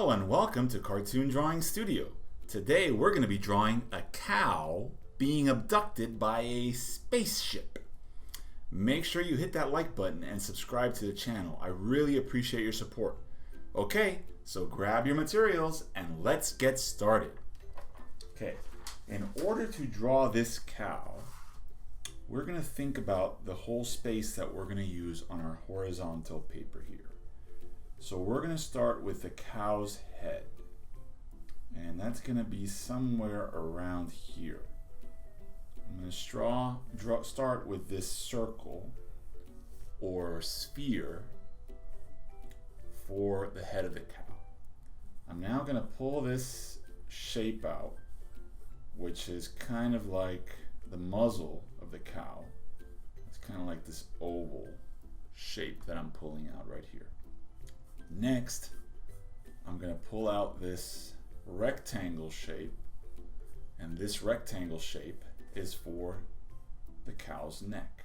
Hello and welcome to Cartoon Drawing Studio. Today we're going to be drawing a cow being abducted by a spaceship. Make sure you hit that like button and subscribe to the channel. I really appreciate your support. Okay, so grab your materials and let's get started. Okay, in order to draw this cow, we're going to think about the whole space that we're going to use on our horizontal paper here. So we're going to start with the cow's head, and that's going to be somewhere around here. I'm going to start with this circle or sphere for the head of the cow. I'm now going to pull this shape out, which is kind of like the muzzle of the cow. It's kind of like this oval shape that I'm pulling out right here. Next, I'm going to pull out this rectangle shape, and this rectangle shape is for the cow's neck.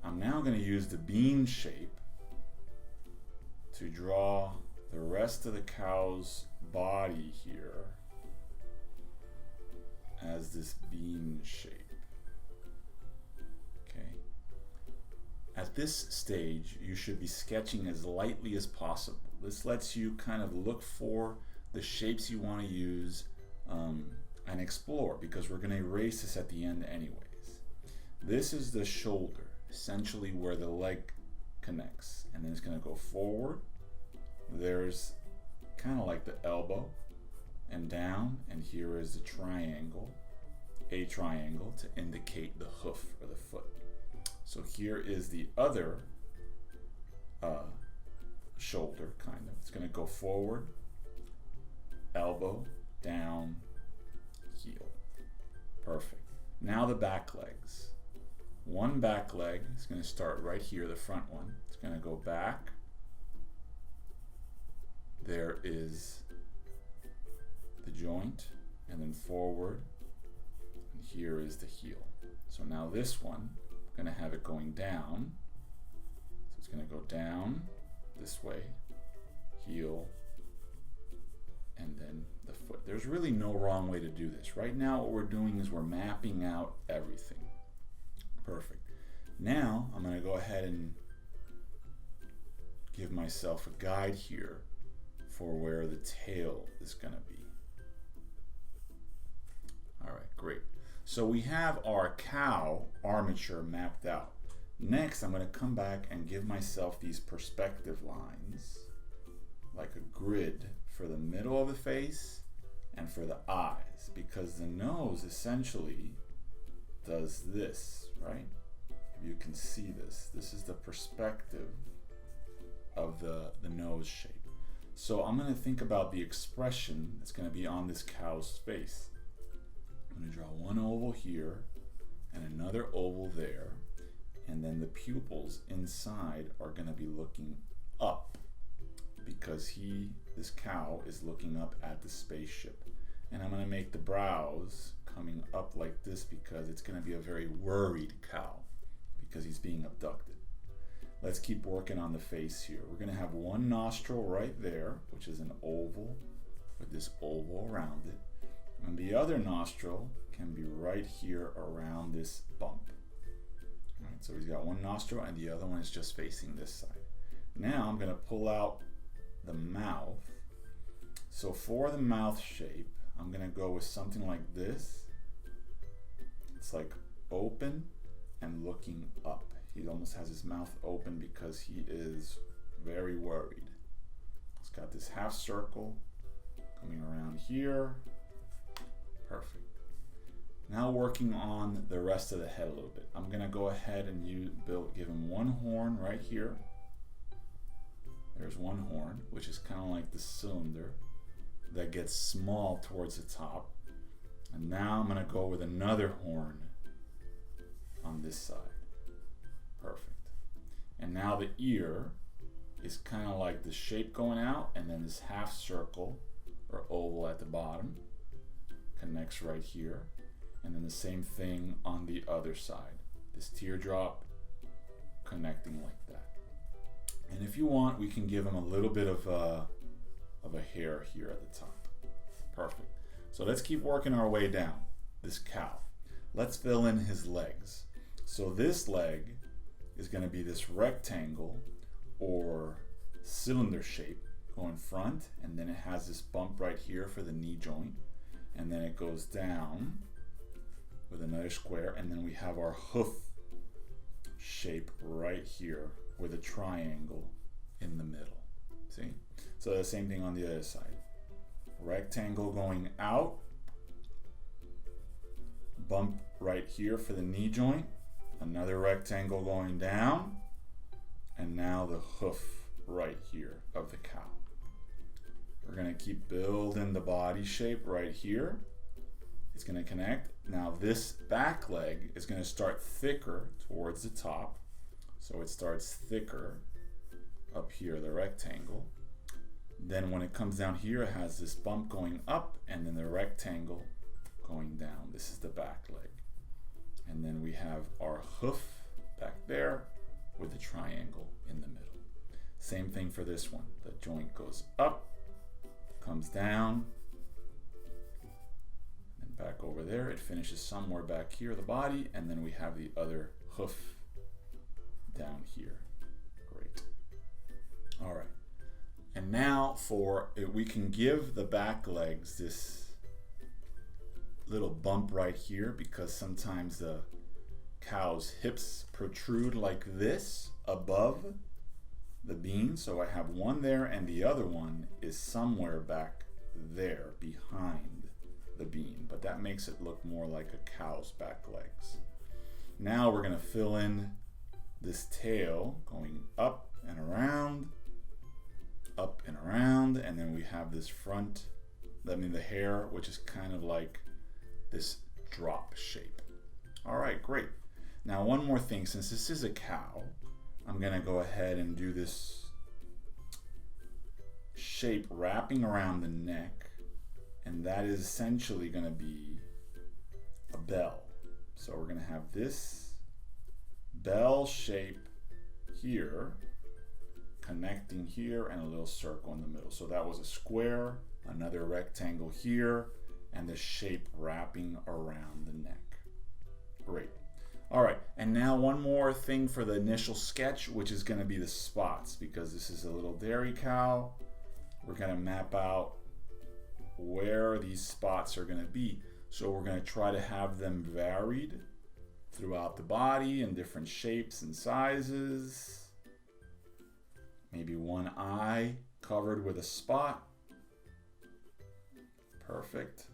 I'm now going to use the bean shape to draw the rest of the cow's body here as this bean shape. At this stage, you should be sketching as lightly as possible. This lets you kind of look for the shapes you want to use and explore, because we're going to erase this at the end anyways. This is the shoulder, essentially where the leg connects, and then it's going to go forward. There's kind of like the elbow and down, and here is the triangle, a triangle to indicate the hoof or the foot. So here is the other shoulder, kind of. It's going to go forward, elbow, down, heel. Perfect. Now the back legs. One back leg is going to start right here, the front one. It's going to go back. There is the joint, and then forward, and here is the heel. So now this one, going to have it going down. So it's going to go down this way, heel, and then the foot. There's really no wrong way to do this. Right now what we're doing is we're mapping out everything. Perfect. Now I'm going to go ahead and give myself a guide here for where the tail is going to be. All right, great. So we have our cow armature mapped out. Next, I'm going to come back and give myself these perspective lines, like a grid for the middle of the face and for the eyes, because the nose essentially does this, right? If you can see this, this is the perspective of the nose shape. So I'm going to think about the expression that's going to be on this cow's face. I'm going to draw one oval here and another oval there, and then the pupils inside are going to be looking up, because this cow is looking up at the spaceship. And I'm going to make the brows coming up like this, because it's going to be a very worried cow because he's being abducted. Let's keep working on the face here. We're going to have one nostril right there, which is an oval with this oval around it. And the other nostril can be right here around this bump. All right, so he's got one nostril and the other one is just facing this side. Now I'm going to pull out the mouth. So for the mouth shape, I'm going to go with something like this. It's like open and looking up. He almost has his mouth open because he is very worried. He's got this half circle coming around here. Perfect. Now working on the rest of the head a little bit. I'm going to go ahead and give him one horn right here. There's one horn, which is kind of like the cylinder that gets small towards the top. And now I'm going to go with another horn on this side. Perfect. And now the ear is kind of like the shape going out, and then this half circle or oval at the bottom connects right here, and then the same thing on the other side, this teardrop connecting like that. And if you want, we can give him a little bit of of a hair here at the top. Perfect. So let's keep working our way down. This cow. Let's fill in his legs. So this leg is going to be this rectangle or cylinder shape going front, and then it has this bump right here for the knee joint, and then it goes down with another square, and then we have our hoof shape right here with a triangle in the middle. See? So the same thing on the other side. Rectangle going out, bump right here for the knee joint, another rectangle going down, and now the hoof right here of the cow. We're going to keep building the body shape right here. It's going to connect. Now this back leg is going to start thicker towards the top. So it starts thicker up here, the rectangle. Then when it comes down here, it has this bump going up, and then the rectangle going down. This is the back leg. And then we have our hoof back there with the triangle in the middle. Same thing for this one. The joint goes up, comes down, and back over there. It finishes somewhere back here, the body, and then we have the other hoof down here. Great. All right. And now we can give the back legs this little bump right here, because sometimes the cow's hips protrude like this above the beam. So I have one there, and the other one is somewhere back there behind the beam, but that makes it look more like a cow's back legs. Now we're going to fill in this tail going up and around, and then we have this front, the hair, which is kind of like this drop shape. All right, great. Now one more thing, since this is a cow, I'm gonna go ahead and do this shape wrapping around the neck, and that is essentially gonna be a bell. So we're gonna have this bell shape here, connecting here, and a little circle in the middle. So that was a square, another rectangle here, and the shape wrapping around the neck. Great. All right, and now one more thing for the initial sketch, which is going to be the spots, because this is a little dairy cow. We're going to map out where these spots are going to be. So we're going to try to have them varied throughout the body in different shapes and sizes. Maybe one eye covered with a spot. Perfect.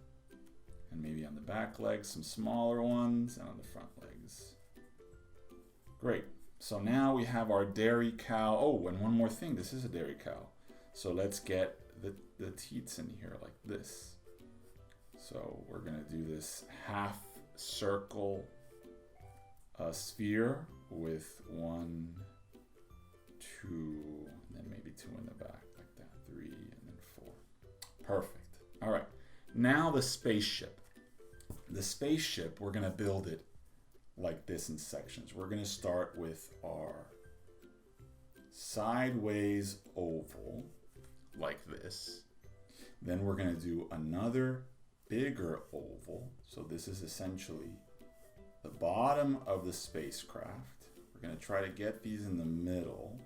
And maybe on the back legs, some smaller ones, and on the front legs. Great. So now we have our dairy cow. Oh, and one more thing. This is a dairy cow. So let's get the teats in here like this. So we're going to do this half circle sphere with 1, 2, and then maybe 2 in the back like that, 3, and then 4. Perfect. All right. Now the spaceship. The spaceship, we're going to build it like this in sections. We're going to start with our sideways oval like this. Then we're going to do another bigger oval. So this is essentially the bottom of the spacecraft. We're going to try to get these in the middle.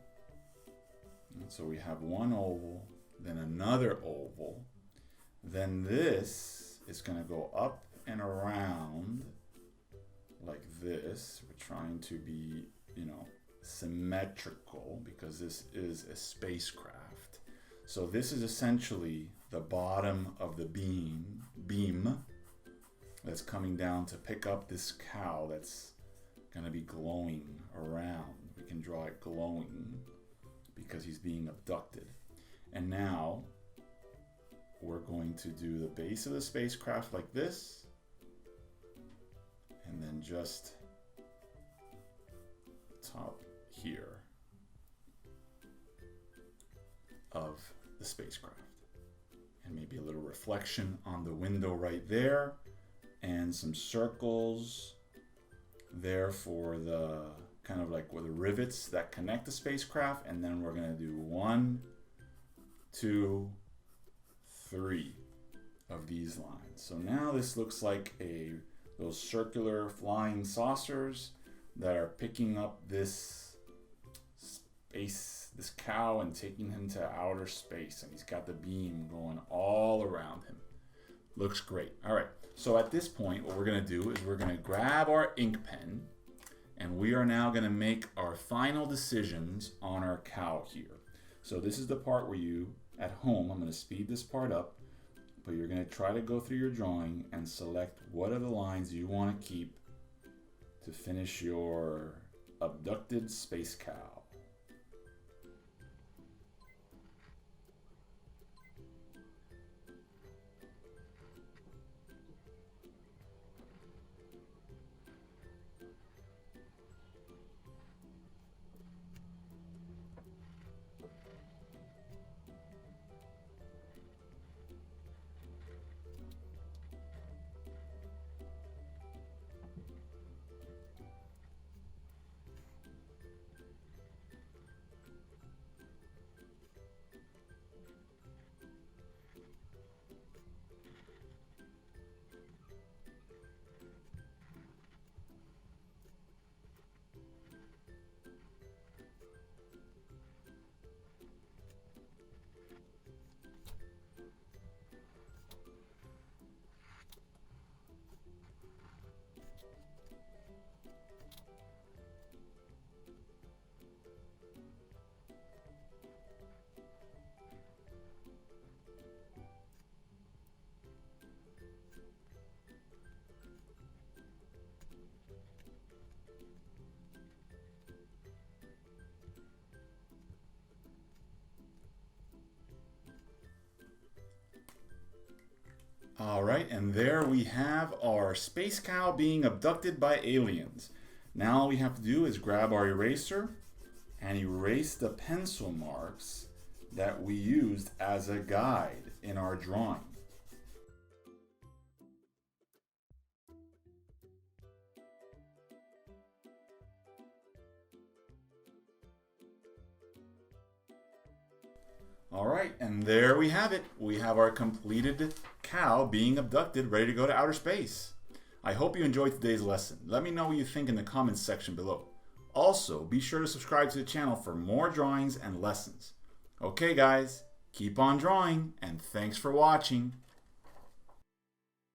And so we have one oval, then another oval. Then this is going to go up and around like this. We're trying to be, symmetrical, because this is a spacecraft. So this is essentially the bottom of the beam that's coming down to pick up this cow that's going to be glowing around. We can draw it glowing because he's being abducted. And now we're going to do the base of the spacecraft like this, and then just top here of the spacecraft, and maybe a little reflection on the window right there, and some circles there for the kind of like with the rivets that connect the spacecraft. And then we're going to do 1, 2, 3 of these lines. So now this looks like those circular flying saucers that are picking up this cow and taking him to outer space, and he's got the beam going all around him. Looks great. All right, so at this point what we're going to do is we're going to grab our ink pen, and we are now going to make our final decisions on our cow here. So this is the part where you, at home, I'm going to speed this part up, but you're going to try to go through your drawing and select what are the lines you want to keep to finish your abducted space cow. All right, and there we have our space cow being abducted by aliens. Now all we have to do is grab our eraser and erase the pencil marks that we used as a guide in our drawing. All right, and there we have it. We have our completed cow being abducted, ready to go to outer space. I hope you enjoyed today's lesson. Let me know what you think in the comments section below. Also, be sure to subscribe to the channel for more drawings and lessons. Okay guys, keep on drawing, and thanks for watching.